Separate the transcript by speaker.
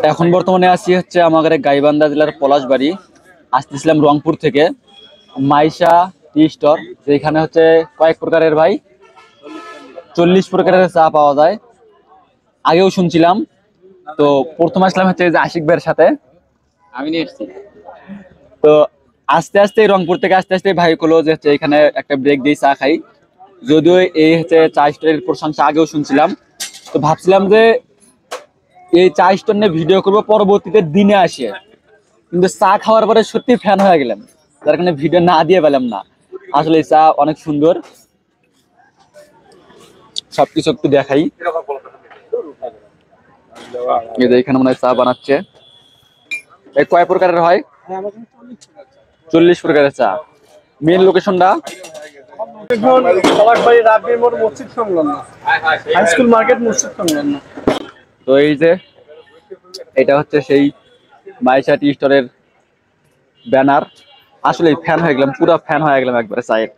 Speaker 1: এখন বর্তমানে আছি হচ্ছে আমাদের গাইবান্ধা জেলার পলাশবাড়ি। আসতেছিলাম রংপুর থেকে মাইশা টি স্টোর, যেখানে হচ্ছে কয়েক প্রকারের ভাই 40 প্রকারের চা পাওয়া যায়। আগেও শুনছিলাম, তো প্রথম আসলাম হচ্ছে যে আশিক ভাইয়ের সাথে আমি নিয়ে এসেছি। তো আস্তে আস্তে রংপুর থেকে আস্তে আস্তে ভাই বললো যে হচ্ছে এখানে একটা ব্রেক দিয়ে চা খাই। যদিও এই হচ্ছে চা স্টোরের প্রশংসা আগেও শুনছিলাম, তো ভাবছিলাম যে এই চা স্টোর নিয়ে ভিডিও করবো পরবর্তীতে দিনে আসে, কিন্তু চা খাওয়ার পরে সত্যি ফ্যান হয়ে গেলাম, যার কারণে ভিডিও না দিয়ে পেলাম না। আসলে এই চা অনেক সুন্দর, সবকিছু একটু দেখাই। এই যে এখানে মনে হয় চা বানাচ্ছে। এই কয় প্রকারের হয়? 40 প্রকারের চা। মেন লোকেশনটা
Speaker 2: পলাশবাড়ি রাব্বি মোড় মসজিদ সংলগ্ন, হাই স্কুল মার্কেট মসজিদ সংলগ্ন।
Speaker 1: তো এই যে এটা হচ্ছে সেই মাইশা টি স্টোরের ব্যানার। আসলে ফ্যান হয়ে গেলাম, পুরো ফ্যান হয়ে গেলাম একবারে চায়ের।